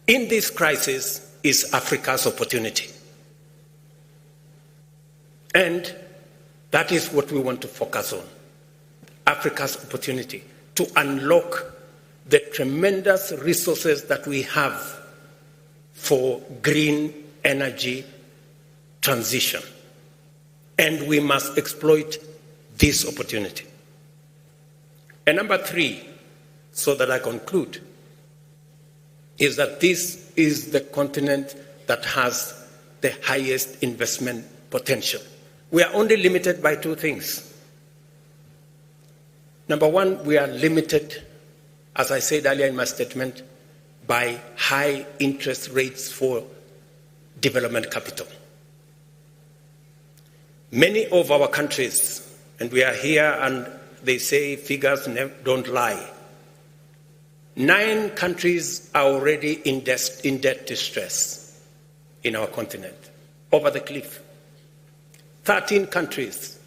in this crisis is Africa's opportunity. And that is what we want to focus on, Africa's opportunity to unlock the tremendous resources that we have for green energy transition. And we must exploit this opportunity. And number 3, so that I conclude, is that this is the continent that has the highest investment potential. We are only limited by 2 things. Number 1, we are limited, as I said earlier in my statement, by high interest rates for development capital. Many of our countries, and we are here and they say figures don't lie, 9 countries are already in debt distress in our continent, over the cliff. 13 countries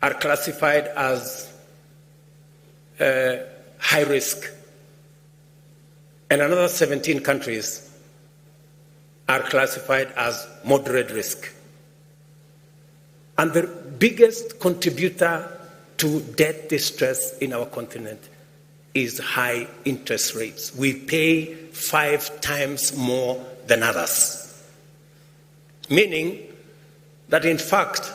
are classified as high risk, and another 17 countries are classified as moderate risk. And the biggest contributor to debt distress in our continent is high interest rates. We pay 5 times more than others. Meaning that in fact,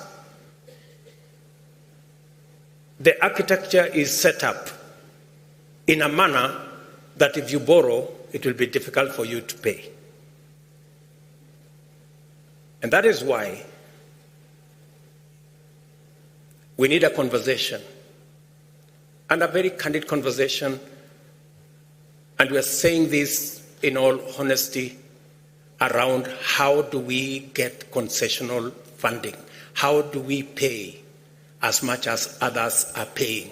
the architecture is set up in a manner that if you borrow, it will be difficult for you to pay. And that is why we need a conversation, and a very candid conversation, and we are saying this in all honesty, around how do we get concessional funding? How do we pay as much as others are paying?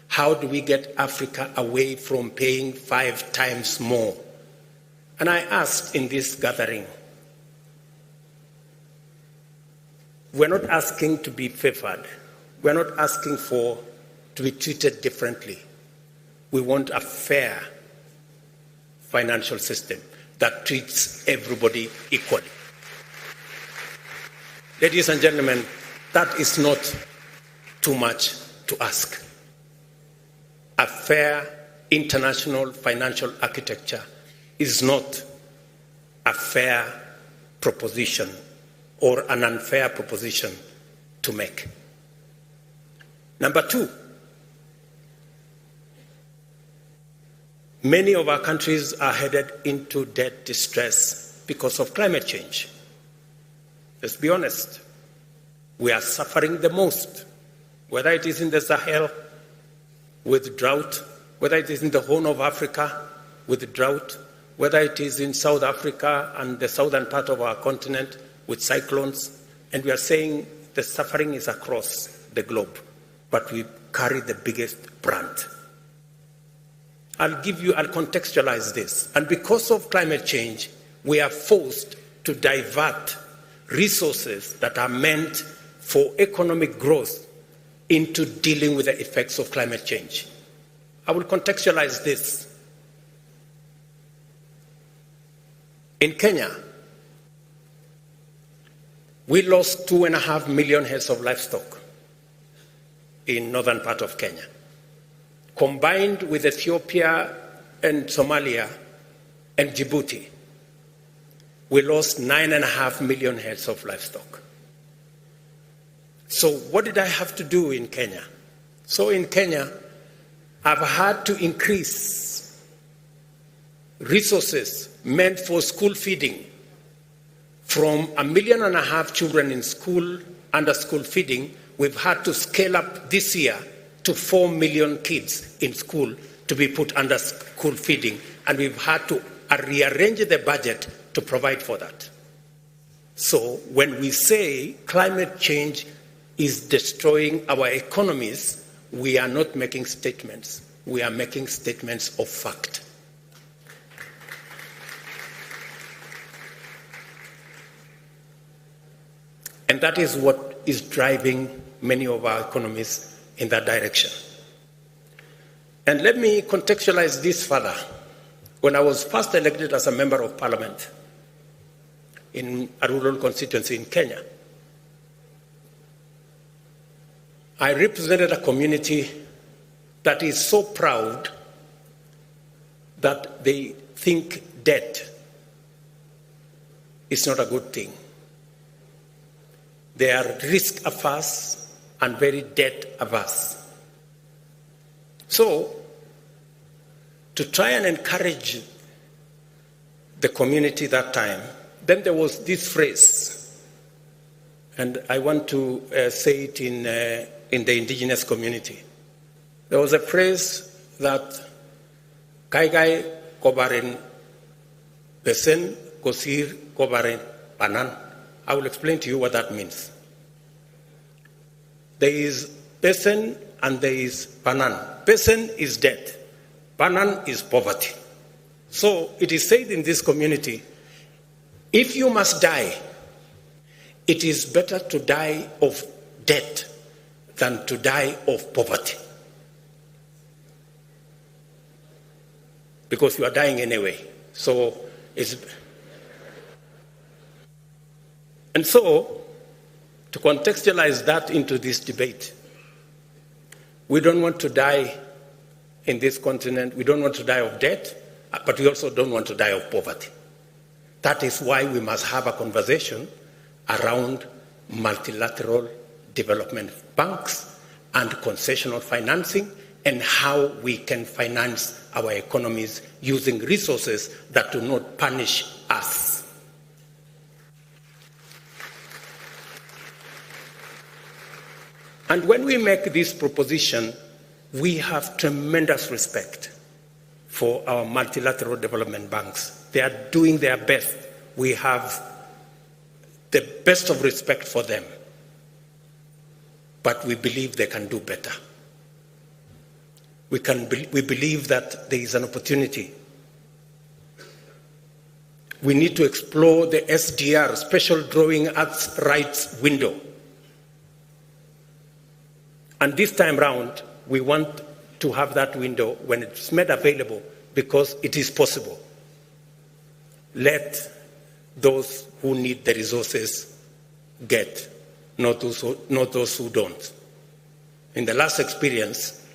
How do we get Africa away from paying 5 times more? And I asked in this gathering, we're not asking to be favored. We're not asking to be treated differently. We want a fair financial system that treats everybody equally. Ladies and gentlemen, that is not too much to ask. A fair international financial architecture is not a fair proposition or an unfair proposition to make. Number 2, many of our countries are headed into debt distress because of climate change. Let's be honest. We are suffering the most, whether it is in the Sahel with drought, whether it is in the Horn of Africa with drought, whether it is in South Africa and the southern part of our continent with cyclones. And we are saying the suffering is across the globe, but we carry the biggest brunt. I'll contextualize this. And because of climate change, we are forced to divert resources that are meant for economic growth into dealing with the effects of climate change. I will contextualize this. In Kenya, we lost 2.5 million heads of livestock in northern part of Kenya. Combined with Ethiopia and Somalia and Djibouti, we lost 9.5 million heads of livestock. So what did I have to do in Kenya? So in Kenya, I've had to increase resources meant for school feeding from 1.5 million children in school, under school feeding. We've had to scale up this year to 4 million kids in school to be put under school feeding. And we've had to rearrange the budget to provide for that. So when we say climate change is destroying our economies, we are not making statements. We are making statements of fact. And that is what is driving many of our economies in that direction. And let me contextualize this further. When I was first elected as a member of parliament in a rural constituency in Kenya, I represented a community that is so proud that they think debt is not a good thing. They are risk averse and very debt averse. So, to try and encourage the community that time, then there was this phrase, and I want to say it in the indigenous community. There was a phrase that Kaigai Kobarin Besen Kosir Kobarin Panan. I will explain to you what that means. There is Besen and there is Panan. Besen is debt. Panan is poverty. So it is said in this community, if you must die, it is better to die of debt than to die of poverty. Because you are dying anyway. So it's... And so, to contextualize that into this debate, we don't want to die in this continent, we don't want to die of debt, but we also don't want to die of poverty. That is why we must have a conversation around multilateral development banks and concessional financing and how we can finance our economies using resources that do not punish us. And when we make this proposition, we have tremendous respect for our multilateral development banks. They are doing their best. We have the best of respect for them. But we believe they can do better. We believe that there is an opportunity. We need to explore the SDR, Special Drawing Rights window. And this time round, we want to have that window when it's made available because it is possible. Let those who need the resources get, not those who don't. In the last experience,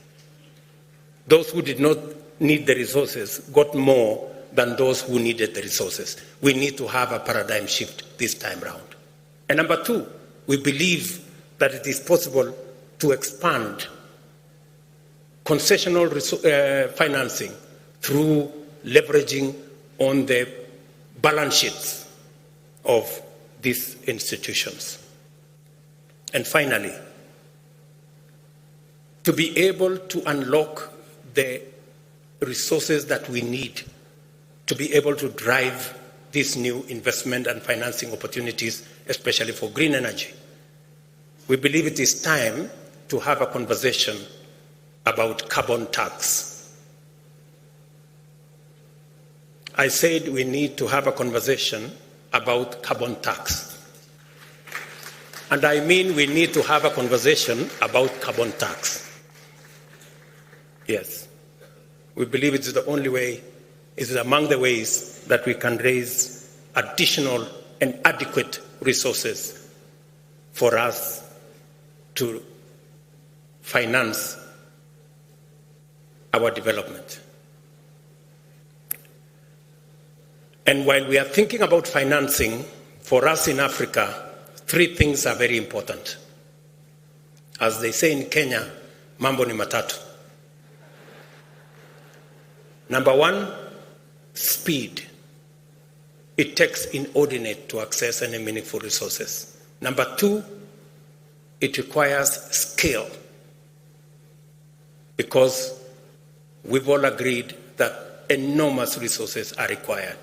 those who did not need the resources got more than those who needed the resources. We need to have a paradigm shift this time round. And number two, we believe that it is possible to expand concessional financing through leveraging on the balance sheets of these institutions. And finally, to be able to unlock the resources that we need to be able to drive these new investment and financing opportunities, especially for green energy. We believe it is time to have a conversation about carbon tax. I said we need to have a conversation about carbon tax. And I mean we need to have a conversation about carbon tax. Yes. We believe it is the only way, it is among the ways that we can raise additional and adequate resources for us to finance our development. And while we are thinking about financing, for us in Africa, three things are very important. As they say in Kenya, mambo ni matatu. Number one, speed. It takes inordinate to access any meaningful resources. Number two, it requires scale, because we've all agreed that enormous resources are required.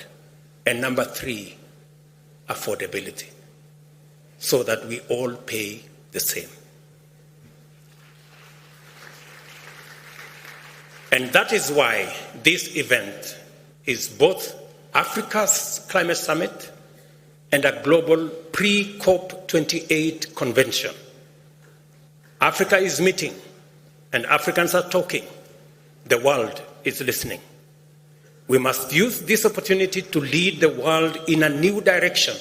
And number three, affordability, so that we all pay the same. And that is why this event is both Africa's climate summit and a global pre-COP28 convention. Africa is meeting and Africans are talking. The world is listening. We must use this opportunity to lead the world in a new direction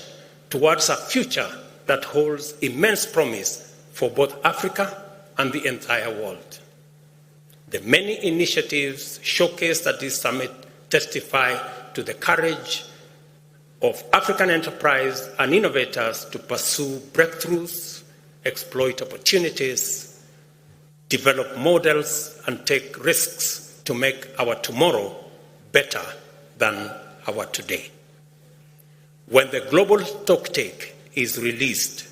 towards a future that holds immense promise for both Africa and the entire world. The many initiatives showcased at this summit testify to the courage of African enterprise and innovators to pursue breakthroughs, exploit opportunities, develop models, and take risks to make our tomorrow better than our today. When the global stocktake is released,